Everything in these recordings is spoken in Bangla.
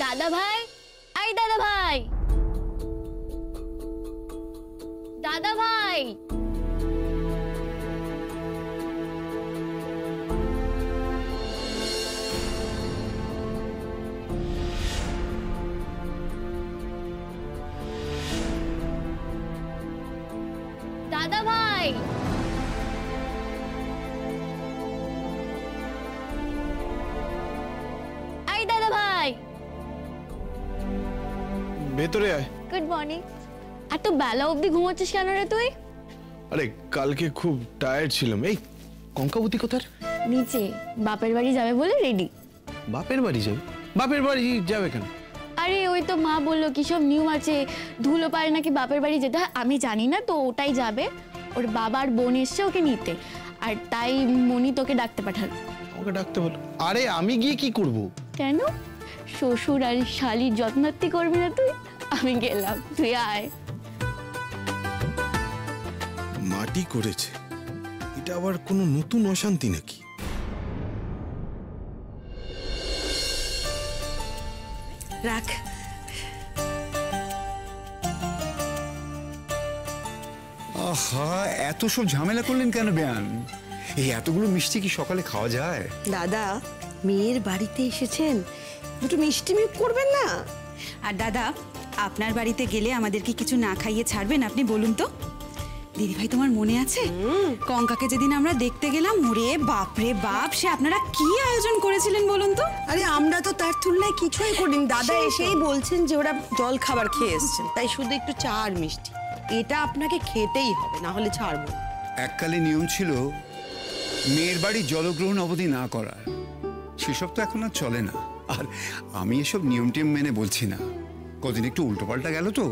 দাদা ভাই, এই দাদা ভাই, দাদা ভাই, দাদা ভাই, এই দাদা ভাই, ভেতরে আয়। Good morning. এত বেলা অবধি ঘুমোচ্ছিস কেন রে তুই? আরে কালকে খুব টায়ার্ড ছিলাম। এই কঙ্কাবতী কোথায়? নিচে বাপের বাড়ি যাবে বলে রেডি। বাপের বাড়ি যাবে? বাপের বাড়ি যাবে কেন? আরে ওই তো মা বললো কি সব নিয়ম আছে, ধুলো পারে নাকি বাপের বাড়ি যেতে হয়, আমি জানি না, তো ওটাই যাবে। ওর বাবার বোন এসছে ওকে নিতে, আর তাই মনি তোকে ডাকতে পাঠালো। ওকে ডাকতে বলো। আরে আমি গিয়ে কি করব? কেন? শ্বশুর আর শালির যত্নার্থী করবি না তুই? আমি গেলাম, তুই আয়। মাটি করেছে, এটা আবার কোনো নতুন অশান্তি নাকি? রাখ। আহা, এত সব ঝামেলা করলেন কেন বেয়ান? এই এতগুলো মিষ্টি কি সকালে খাওয়া যায়? দাদা, মেয়ের বাড়িতে এসেছেন, দুটো মিষ্টি মুখ করবেন না? আর দাদা, আপনার বাড়িতে গেলে আমাদেরকে কিছু না খাইয়ে ছাড়বেন আপনি, বলুন তো? দিদিভাই, তোমার মনে আছে কঙ্কাকে যেদিন আমরা দেখতে গেলাম? ওরে বাপরে বাপ, সে আপনারা কি আয়োজন করেছিলেন বলুন তো? আরে আমরা তো তার তুলনায় কিছুই করিনি। দাদা এসেই বলছেন যে ওরা জল খাবার খেয়ে এসেছেন, তাই শুধু একটু চা আর মিষ্টি। এটা আপনাকে খেতেই হবে, না হলে ছাড়বো। এককালে নিয়ম ছিল মেয়ের বাড়ি জলগ্রহণ অবধি না করার, সেসব তো এখন আর চলে না। আর আমি এসব নিয়ম টিয়ম মেনে বলছি না, কদিন একটু উল্টোপাল্টা গেল তো,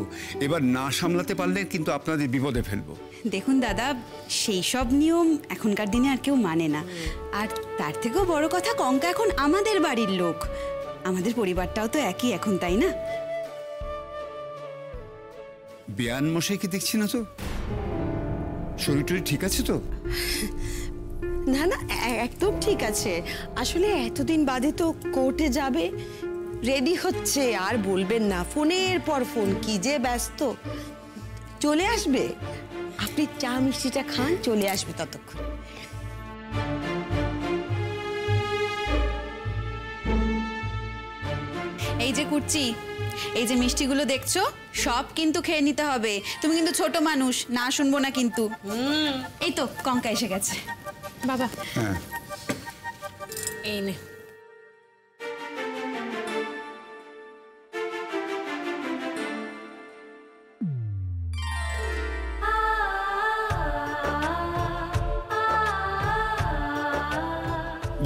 এবার না সামলাতে পারলে কিন্তু আপনাদের বিপদে ফেলবো। দেখুন দাদা, সেই সব নিয়ম এখনকার দিনে আর কেউ মানে না। আর তার থেকেও বড় কথা, কঙ্কা এখন আমাদের বাড়ির লোক, আমাদের পরিবারটাও তো একই এখন, তাই না? বেয়ান মশাইকে দেখছি না তো, শরীর টরীর ঠিক আছে তো? না না, একদম ঠিক আছে। আসলে এতদিন বাদে তো কোর্টে যাবে, রেডি হচ্ছে। আর বলবেন না, ফোনের পর ফোন, কি যে ব্যস্ত। চলে আসবে, আপনি চা মিষ্টিটা খান, চলে আসবে ততক্ষণ। এই যে কুর্চি, এই যে মিষ্টিগুলো দেখছো, সব কিন্তু খেয়ে নিতে হবে। তুমি কিন্তু ছোট মানুষ, না শুনবো না কিন্তু। এই তো কঙ্কা এসে গেছে। বাবা, হ্যাঁ, এই নে।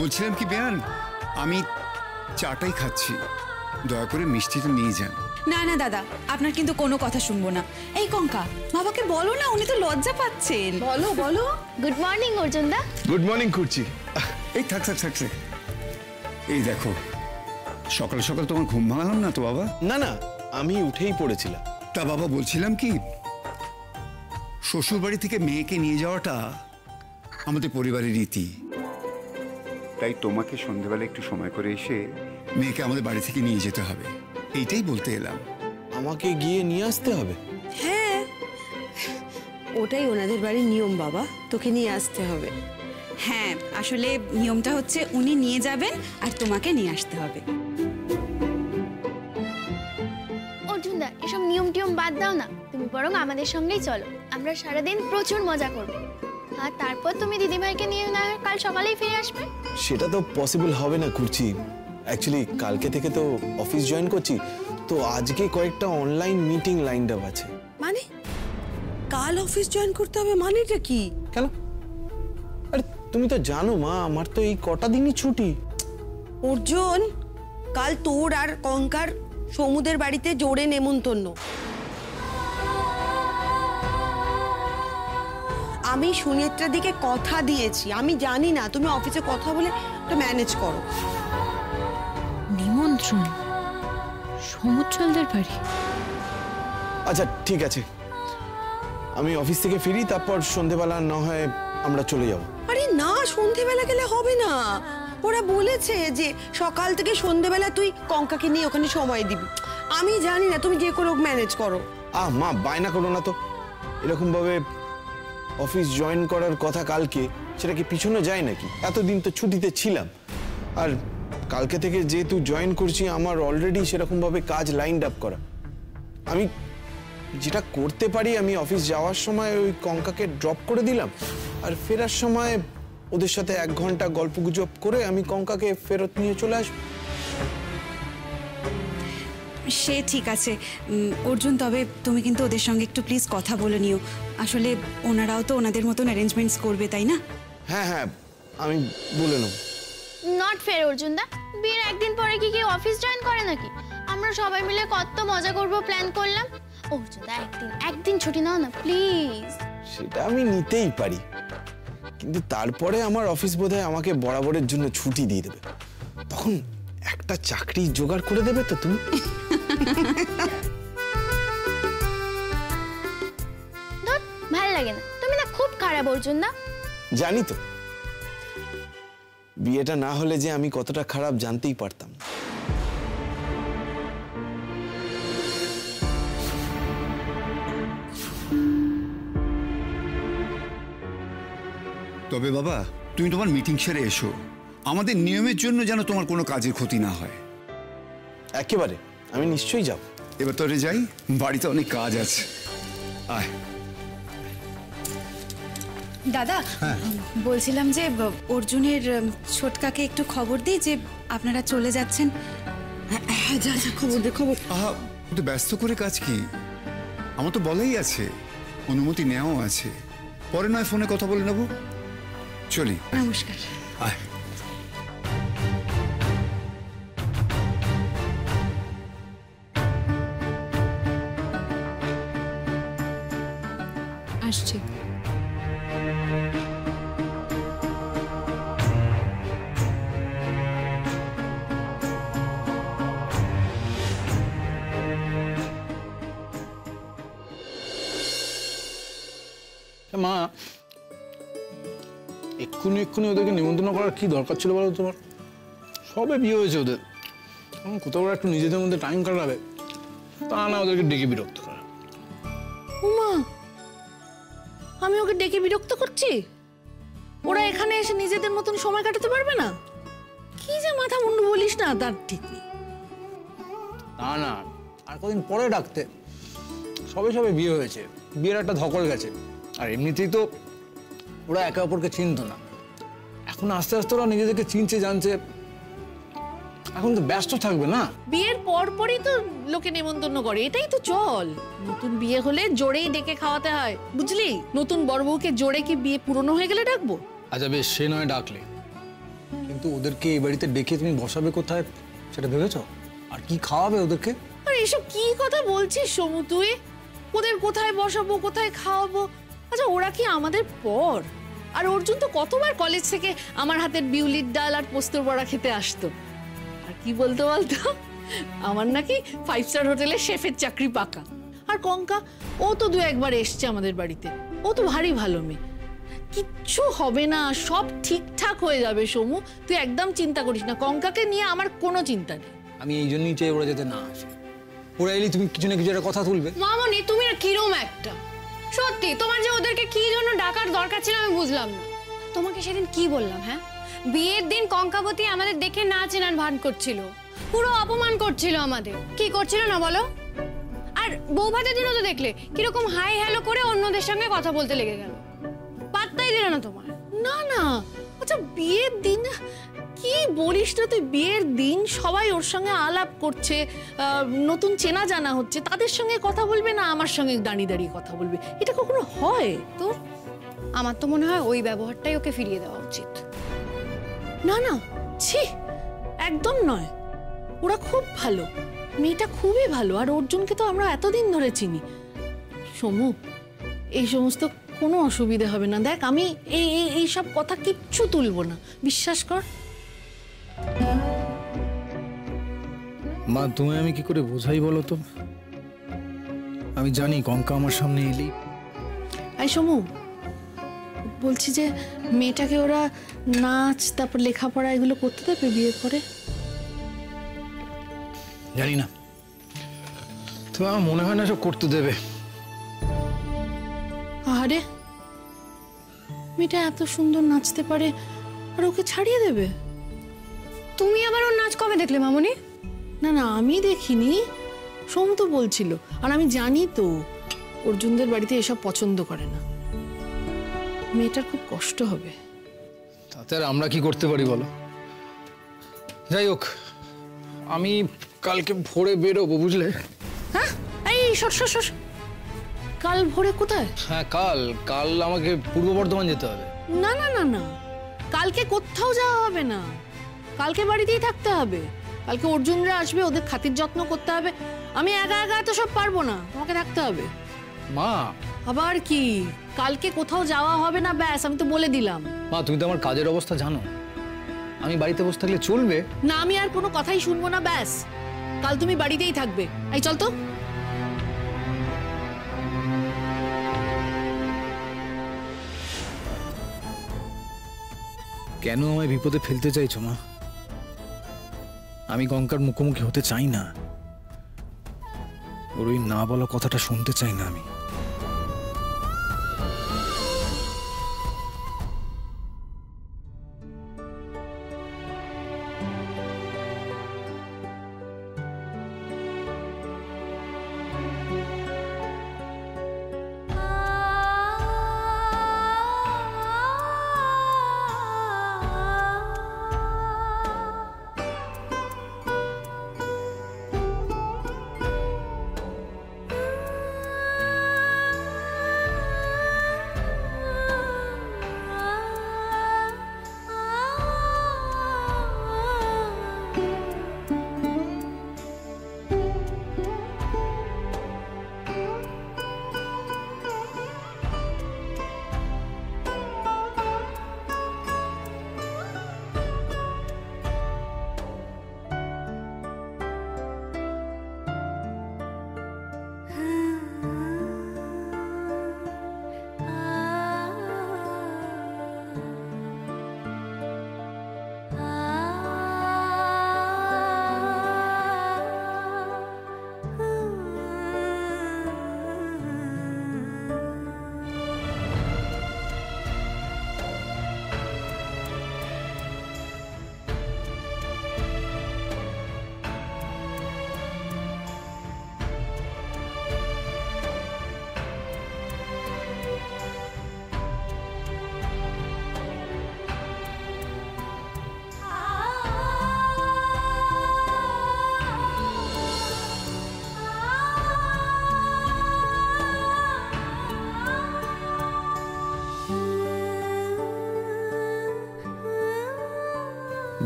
বলছিলাম কি বেয়ান, আমি চাটাই খাচ্ছি, দয়া করে মিষ্টিটা নিয়ে যান। না না দাদা, আপনার কিন্তু কোনো কথা শুনবো না। এই কঙ্কা, বাবাকে বলো না, উনি তো লজ্জা পাচ্ছেন। বলো বলো। গুড মর্নিং অর্জুন দা। গুড মর্নিং করছি। এই থাক থাক থাক থাক। এই দেখো, সকাল সকাল তোমার ঘুম ভাঙালাম না তো বাবা? না না, আমি উঠেই পড়েছিলাম। তা বাবা, বলছিলাম কি, শ্বশুর বাড়ি থেকে মেয়েকে নিয়ে যাওয়াটা আমাদের পরিবারের রীতি, তাই তোমাকে সন্ধ্যেবেলা একটু সময় করে এসে মেয়েকে আমাদের বাড়ি থেকে নিয়ে যেতে হবে, এইটাই বলতে এলাম। আমাকে গিয়ে নিয়ে আসতে হবে? হ্যাঁ, ওটাই ওনাদের বাড়ির নিয়ম বাবা, তোকে নিয়ে আসতে হবে। হ্যাঁ, আসলে নিয়মটা হচ্ছে উনি নিয়ে যাবেন আর তোমাকে নিয়ে আসতে হবে। অর্জুন দা, এসব নিয়ম টিয়ম বাদ দাও না, তুমি বরং আমাদের সঙ্গেই চলো। আমরা সারাদিন প্রচুর মজা করব, আর তারপর তুমি দিদিভাইকে নিয়ে না কাল সকালেই ফিরে আসবে। সেটা তো পসিবল হবে না করছি। অ্যাকচুয়ালি কালকে থেকে তো অফিস জয়েন করছি, তো আজকে কয়েকটা অনলাইন মিটিং লাইনড আপ আছে। মানে কাল অফিস জয়েন করতে হবে? মানেটা কি? কেন? আরে তুমি তো জানো মা, আমার তো এই কটা দিনই ছুটি। অর্জুন, কাল তোর আর কঙ্কার সমুদের বাড়িতে জোরে নেমন্তন্ন। আমি সুনেত্রার দিকে কথা দিয়েছি, আমি জানি না, তুমি অফিসে কথা বলে ওটা ম্যানেজ করো। নিমন্ত্রণ সমুজ্জ্বলদের বাড়ি? আচ্ছা ঠিক আছে, আমি অফিস থেকে ফিরি, তারপর সন্ধেবেলা না হয় আমরা চলে যাব। আরে না, সন্ধেবেলা গেলে হবে না, ওরা বলেছে যে সকাল থেকে সন্ধ্যেবেলা তুই কঙ্কাকে নিয়ে ওখানে সময় দিবি। আমি জানি না, তুমি যে কোনো ম্যানেজ করো। মা বায়না করো না তো, এরকম ভাবে অফিস জয়েন করার কথা কালকে, সেটা কি পিছনে যায় নাকি? এতদিন তো ছুটিতে ছিলাম, আর কালকে থেকে যেহেতু জয়েন করছি আমার অলরেডি সেরকম ভাবে কাজ লাইনড আপ করা। আমি যেটা করতে পারি, আমি অফিস যাওয়ার সময় ওই কঙ্কাকে ড্রপ করে দিলাম, আর ফেরার সময় ওদের সাথে 1 ঘন্টা গল্পগুজব করে আমি কঙ্কাকে ফেরত নিয়ে চলে আসবো। সে ঠিক আছে অর্জুন, তবে তুমি কিন্তু ওদের সঙ্গে একটু প্লিজ কথা বলে নিও। আসলে ওনারাও তো ওনাদের মতন অ্যারেঞ্জমেন্টস করবে, তাই না? হ্যাঁ হ্যাঁ, আমি বলে নেব। নট ফেয়ার অর্জুনদা, বিয়ের একদিন পরে কি কেউ অফিস জয়েন করে নাকি? আমরা সবাই মিলে কত মজা করব প্ল্যান করলাম। অর্জুনদা একদিন ছুটি নাও না প্লিজ। সেটা আমি নিতেই পারি, কিন্তু তারপরে আমার অফিস বোধহয় আমাকে বরাবরের জন্য ছুটি দিয়ে দেবে। তখন একটা চাকরি জোগাড় করে দেবে তো তুমি? ভালো লাগে না, তুমি না খুব খারাপ অর্জুনদা। জানি তো, বিয়েটা না হলে যে আমি কতটা খারাপ জানতেই পারতাম না। তবে বাবা, তুমি তোমার মিটিং সেরে এসো। আমাদের নিয়মের জন্য যেন তোমার কোনো কাজের ক্ষতি না হয়। একেবারে, আমি নিশ্চয়ই যাব। এবার তোরে যাই, বাড়িতে অনেক কাজ আছে। আয়। দাদা, বলছিলাম যে অর্জুনের ছোটকাকে একটু খবর দিই যে আপনারা চলে যাচ্ছেন। হ্যাঁ, যা যা, খবর দে, খবর। আহা, তো ব্যস্ত করে কাজ কি? আমার তো বলাই আছে, অনুমতি নেওয়াও আছে। পরে নয় ফোনে কথা বলে নেব। চলি। নমস্কার। আয়। আসছি। মা, এক্ষুনি ওদেরকে নিমন্ত্রণ করার কি দরকার ছিল বলো তোমার? সবে বিয়ে হয়েছে ওদের, কোথাও ওরা একটু নিজেদের মধ্যে টাইম কাটাবে, তা না ওদেরকে ডেকে বিরক্ত করা। উমা, আমি ওকে ডেকে বিরক্ত করছি? ওরা এখানে এসে নিজেদের মতন সময় কাটাতে পারবে না? কি যে মাথা মুন্ডু বলিস না, তার ঠিক নেই। না, আর কদিন পরে ডাকতে। সবে বিয়ে হয়েছে, বিয়ের একটা ধকল গেছে, আর এমনিতেই তো ওরা একে অপরকে চিনতো না। এখন আস্তে আস্তে ওরা নিজেদেরকে চিনছে, জানছে। এখন তো ব্যস্ত থাকবে না। বিয়ের পরই তো লোকে নেমন্তন্ন করে, এটাই তো চল। নতুন বিয়ে হলে জোরেই ডেকে খাওয়াতে হয়, বুঝলি? নতুন বড় বউকে জোরে কি বিয়ে পুরনো হয়ে গেলে ডাকবো? আচ্ছা বেশ, সে নয় ডাকলে, কিন্তু ওদেরকে এই বাড়িতে ডেকে তুমি বসাবে কোথায় সেটা ভেবেছো? আর কি খাওয়াবে ওদেরকে? আর এসব কি কথা বলছিস সমু তুই? ওদের কোথায় বসাবো, কোথায় খাওয়াবো? আচ্ছা, ওরা কি আমাদের পর? আর অর্জুন তো কতবার কলেজ থেকে আমার হাতের বিউলির ডাল আর পোস্তর বড়া খেতে আসতো। আর কি বলতো আমার নাকি 5 স্টার হোটেলে শেফের চাকরি পাকা। আর কঙ্কা, ও তো 2-1 বার এসছে আমাদের বাড়িতে, ও তো ভারী ভালো মেয়ে। কিচ্ছু হবে না, সব ঠিকঠাক হয়ে যাবে সমু, তুই একদম চিন্তা করিস না। কঙ্কাকে নিয়ে আমার কোনো চিন্তা নেই। আমি এই জন্যই চাই ওরা যাতে না আসে। ওরা এলে তুমি কিছু না কিছু একটা কথা তুলবে। মামনি, তুমি না কিরম একটা, সত্যি তোমার যে ওদেরকে কি জন্য ডাকার দরকার ছিল আমি বুঝলাম না। তোমাকে সেদিন কি বললাম? হ্যাঁ, বিয়ের দিন কঙ্কাবতী আমাদের দেখে না চেনার ভান করছিল, পুরো অপমান করছিল আমাদের। কি করছিল না বলো? আর বৌভাতের দিনও তো দেখলে কিরকম হাই হ্যালো করে অন্যদের সঙ্গে কথা বলতে লেগে গেল, পাত্তাই দিল না তোমার। না, আচ্ছা বিয়ের দিন কি বলিস না তুই? বিয়ের দিন সবাই ওর সঙ্গে আলাপ করছে, নতুন চেনা জানা হচ্ছে, তাদের সঙ্গে কথা বলবে না আমার সঙ্গে দাঁড়িয়ে কথা বলবে? এটা কখনো হয়? তো আমার তো মনে হয় ওই ব্যবহারটাই ওকে ফিরিয়ে দেওয়া উচিত। না, ছি, একদম নয়। ওরা খুব ভালো, মেয়েটা খুবই ভালো। আর অর্জুনকে তো আমরা এতদিন ধরে চিনি। সমু, এই সমস্ত কোনো অসুবিধা হবে না। দেখ, আমি এই সব কথা কিচ্ছু তুলবো না, বিশ্বাস কর। মা, তুমি আমি কি করে বোঝাই বলো তো? আমি জানি কঙ্কা আমার সামনে এলেই। এই সমু, বলছি যে মেয়েটাকে ওরা নাচ তারপর লেখাপড়া এগুলো করতে দেবে বিয়ের পরে? জানি না, তো আমার মনে হয় না সব করতে দেবে। আরে মেয়েটা এত সুন্দর নাচতে পারে আর ওকে ছাড়িয়ে দেবে? তুমি আবার ওর নাচ কবে দেখলে মামনি? না না, আমি দেখিনি, সোম তো বলছিল। আর আমি জানি তো অর্জুনদের বাড়িতে এসব পছন্দ করে না। মেয়েটার খুব কষ্ট হবে। তাতে আর আমরা কি করতে পারি বলো? যাই হোক, আমি কালকে ভোরে বেরোবো, বুঝলে? হ্যাঁ, এই সর সর সর। কাল ভোরে কোথায়? হ্যাঁ, কাল আমাকে পূর্ব বর্ধমান যেতে হবে। না না না না, কালকে কোথাও যাওয়া হবে না, কালকে বাড়িতেই থাকতে হবে। কালকে অর্জুনরা আসবে, ওদের খাতির যত্ন করতে হবে। আমি একা একা তো সব পারবো না, তোমাকে থাকতে হবে। মা, আবার কি? কালকে কোথাও যাওয়া হবে না, ব্যাস, আমি তো বলে দিলাম। মা তুমি তো আমার কাজের অবস্থা জানো, আমি বাড়িতে বসে থাকলে চলবে না, আমি আর কোনো কথাই শুনবো না, ব্যাস। কাল তুমি বাড়িতেই থাকবে। এই চল তো। কেন আমায় বিপদে ফেলতে চাইছো মা? আমি গঙ্গার মুখোমুখি হতে চাই না, ওর ওই না বলা কথাটা শুনতে চাই না আমি।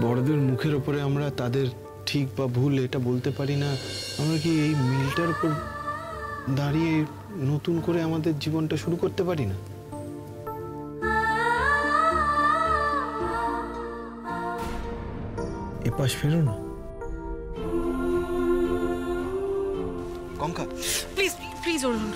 বড়দের মুখের ওপরে আমরা তাদের ঠিক বা ভুল এটা বলতে পারি না। আমরা কি এই মিলটার উপর দাঁড়িয়ে নতুন করে আমাদের জীবনটা শুরু করতে পারি না? এপাশ ফেরো না Kanka, please please Arun.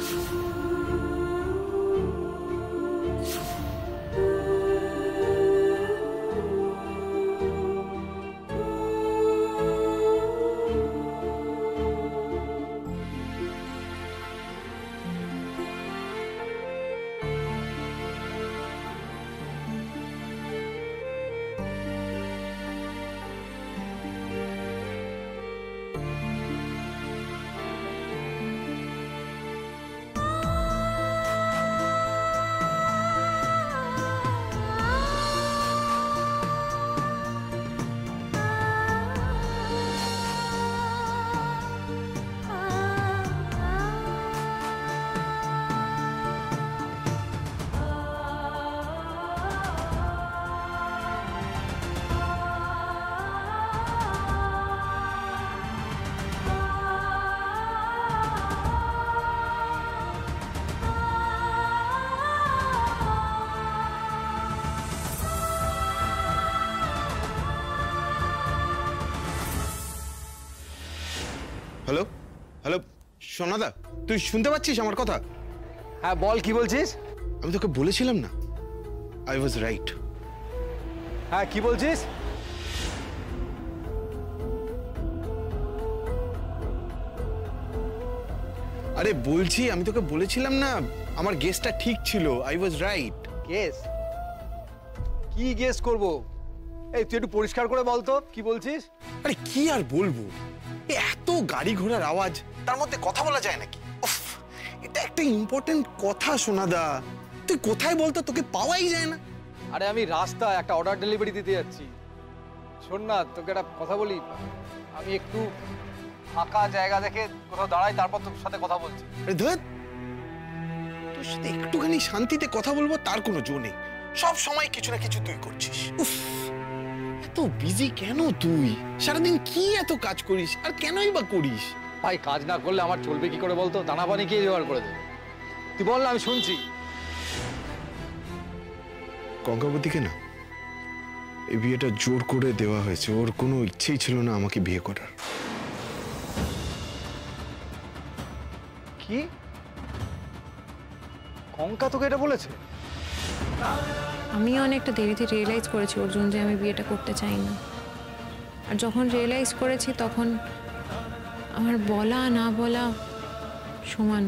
Hello hello, Sonada, তুই শুনতে পাচ্ছিস আমার কথা? হ্যাঁ বল, কি বলছিস? আমি তোকে বলেছিলাম না আই ওয়াজ রাইট। হ্যাঁ, কি বলছিস? আরে বলছি, আমি তোকে বলেছিলাম না আমার গেসটা ঠিক ছিল, আই ওয়াজ রাইট। গেস? কি গেস করব? এই তুই একটু পরিষ্কার করে বল তো কি বলছিস। আরে কি আর বলবো, এত গাড়ি ঘোড়ার আওয়াজ, তার মধ্যে কথা বলা যায় নাকি? উফ, এটা একটা ইম্পর্টেন্ট কথা সোনাদা, তুই কোথায় বলতো, তোকে পাওয়াই যায় না। আরে আমি রাস্তায় একটা অর্ডার ডেলিভারি দিতে যাচ্ছি। শোন না, তোকে একটা কথা বলি, আমি একটু ফাঁকা জায়গা দেখে কোথাও দাঁড়াই, তারপর তোর সাথে কথা বলছি। আরে ধর, তোর সাথে একটুখানি শান্তিতে কথা বলবো তার কোনো জো নেই, সব সময় কিছু না কিছু তুই করছিস। উফ, এত বিজি কেন তুই? সারাদিন কি এত কাজ করিস, আর কেনই বা করিস? ভাই, কাজ না করলে আমার চলবে কি করে বলতো? দানা পানি কে জোগাড় করে দেবে? তুই বল না, আমি শুনছি। কঙ্কাবতীকে না এই বিয়েটা জোর করে দেওয়া হয়েছে, ওর কোনো ইচ্ছেই ছিল না আমাকে বিয়ে করার। কি? কঙ্কা তোকে এটা বলেছে? আমি অনেকটা দেরিতে রিয়েলাইজ করেছি অর্জুন যে আমি বিয়েটা করতে চাই না। আর যখন রিয়েলাইজ করেছি তখন আমার বলা না বলা সমান।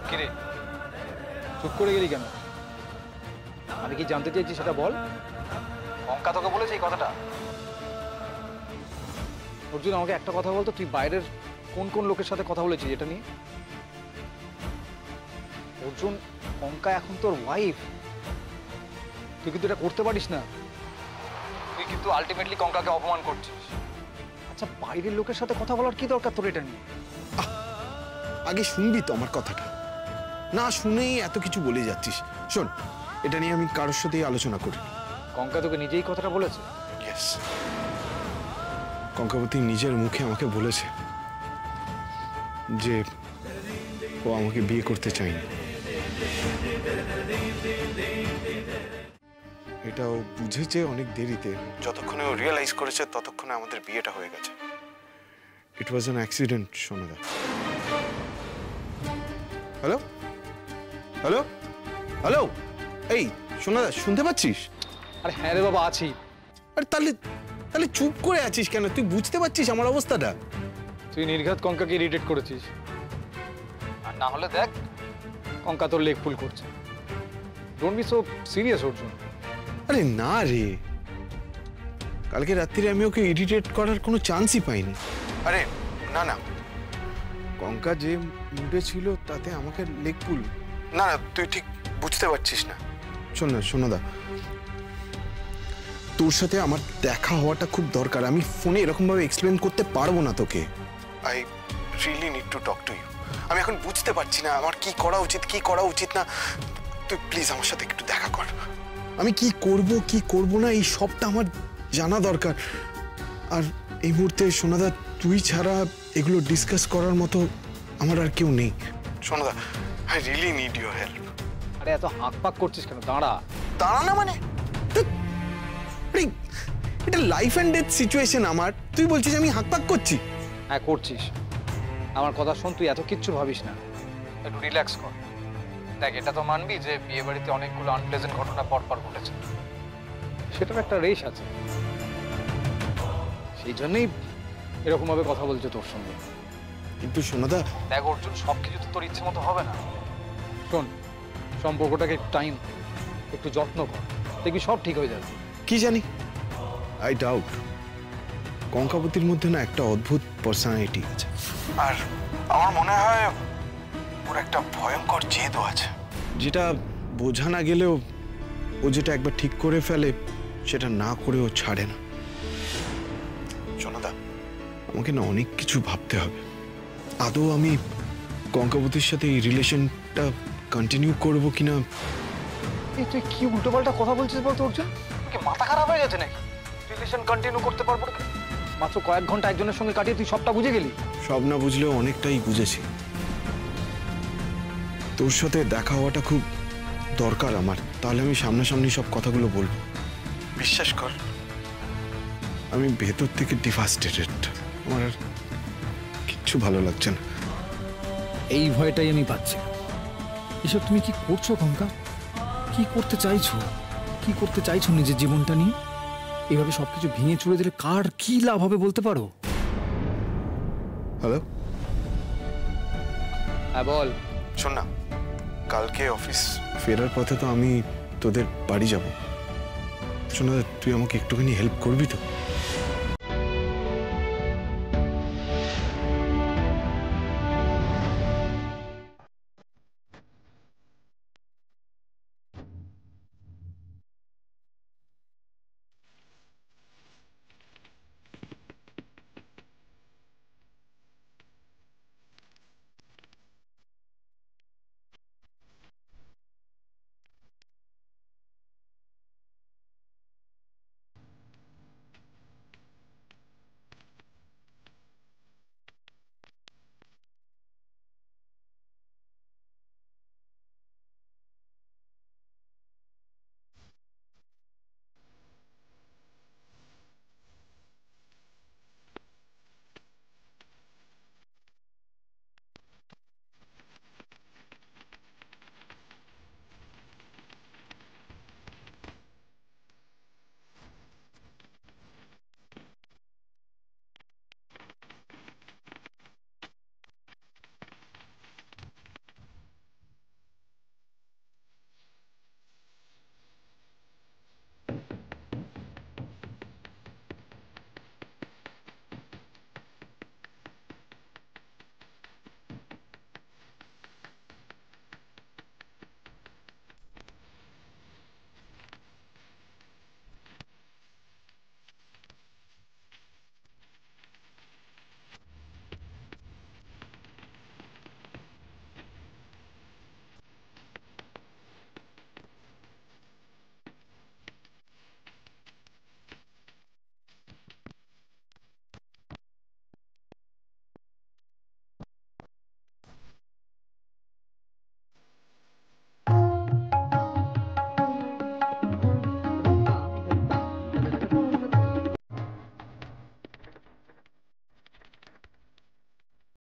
কিরে, চুপ করে গেলি কেন? আমি কি জানতে চাইছি সেটা বল। কঙ্কা তোকে বলেছে এই কথাটা? অর্জুন, আমাকে একটা কথা বলতো, তুই বাইরের কোন কোন লোকের সাথে কথা বলেছিস এটা নিয়ে? অর্জুন, কঙ্কা এখন তোর ওয়াইফ, তুই কিন্তু এটা করতে পারিস না। তুই কিন্তু আলটিমেটলি কঙ্কাকে অপমান করছিস। আচ্ছা, বাইরের লোকের সাথে কথা বলার কি দরকার তোর এটা নিয়ে? আগে শুনবি তো আমার কথাটা, না শুনেই এত কিছু বলে যাচ্ছিস। শোন, এটা নিয়ে আমি কারোর সাথেই আলোচনা করি। কঙ্কা তোকে নিজেই কথাটা বলেছে? ইয়েস, কঙ্কাবতী নিজের মুখে আমাকে বলেছে যে ও আমাকে বিয়ে করতে চায়নি। এটা ও বুঝেছে অনেক দেরিতে, যতক্ষণে ও রিয়েলাইজ করেছে ততক্ষণে আমাদের বিয়েটা হয়ে গেছে। It was an accident Sonada. Hello hello hello, এই সোনাদা, শুনতে পাচ্ছিস? আরে হ্যাঁ রে বাবা, আছি। আরে তাহলে তাহলে চুপ করে আছিস কেন? তুই বুঝতে পারছিস আমার অবস্থাটা? তুই নির্ঘাত কঙ্কাকে ইরিটেট করেছিস, আর না হলে দেখ কঙ্কা তোর লেগ পুল করছে। Don't be so serious Arjun. আরে না রে, কালকে রাত্রিরে আমি ওকে ইরিটেট করার কোনো চান্সই পাইনি। আরে না না, কঙ্কা যে মুডে ছিল তাতে আমাকে লেগ পুল, না না, তুই ঠিক বুঝতে পারছিস না। শোন না সোনাদা, তোর সাথে আমার দেখা হওয়াটা খুব দরকার। আমি ফোনে এরকম ভাবে এক্সপ্লেন করতে পারবো না তোকে। I really need to talk to you. আমি এখন বুঝতে পারছি না আমার কি করা উচিত, কি করা উচিত না। তুই প্লিজ আমার সাথে একটু দেখা কর। আমি কি করব কি করব না এই সবটা আমার জানা দরকার। আর এই মুহূর্তে সোনাদা, তুই ছাড়া এগুলো ডিসকাস করার মতো আমার আর কেউ নেই। Sonada, I really need your help. আরে এত হাঁক পাক করছিস কেন? দাঁড়া। দাঁড়া না মানে? এটা লাইফ অ্যান্ড ডেথ সিচুয়েশন আমার, তুই বলছিস আমি হাঁকপাক করছি? হ্যাঁ করছিস। আমার কথা শোন, তুই এত কিচ্ছু ভাবিস না, একটু রিল্যাক্স কর। দেখ, এটা তো মানবি যে বিয়ে বাড়িতে অনেকগুলো আনপ্লেজেন্ট ঘটনা পরপর ঘটেছে, সেটার একটা রেশ আছে। সেই জন্যই এরকম ভাবে কথা বলছে তোর সঙ্গে। কিন্তু সোনাদা, দেখ অর্জুন, সব কিছু তো তোর ইচ্ছে মতো হবে না। শোন, সম্পর্কটাকে একটু টাইম, একটু যত্ন কর, দেখবি সব ঠিক হয়ে যাবে। কি জানি, আই ডাউট। কঙ্কাবতীর মধ্যে না একটা অদ্ভুত পার্সোনালিটি আছে, আর আমার মনে হয় ওর একটা ভয়ঙ্কর জেদও আছে, যেটা বোঝা না গেলেও ও যেটা একবার ঠিক করে ফেলে সেটা না করেও ছাড়ে না। সোনাদা, আমাকে না অনেক কিছু ভাবতে হবে। আদৌ আমি কঙ্কাবতীর সাথে এই রিলেশনটা কন্টিনিউ করবো কিনা। এই তুই কি উল্টোপাল্টা কথা বলছিস বলতো অর্জুন? কি মাথা খারাপ হয়ে গেছে নাকি? রিলেশন কন্টিনিউ করতে পারবো না? মাত্র কয়েক ঘন্টা একজনের সঙ্গে কাটিয়ে তুই সবটা বুঝে গেলি? সব না বুঝলেও অনেকটাই বুঝেছি। তোর সাথে দেখা হওয়াটা খুব দরকার আমার, তাহলে আমি সামনাসামনি সব কথাগুলো বলবো। বিশ্বাস কর, আমি ভেতর থেকে ডিভাস্টেটেড। আমার আর কিচ্ছু ভালো লাগছে না। এই ভয়টাই আমি পাচ্ছি। এসব তুমি কি করছো কঙ্কা? কি করতে চাইছো? কি করতে চাইছো নিজের জীবনটা নিয়ে? এইভাবে সবকিছু ভেঙে চুরে দিলে কার কি লাভ হবে বলতে পারো? হ্যালো, হ্যাঁ বল। শোন না, কালকে অফিস ফেরার পথে তো আমি তোদের বাড়ি যাব। শোন না, তুই আমাকে একটুখানি হেল্প করবি তো?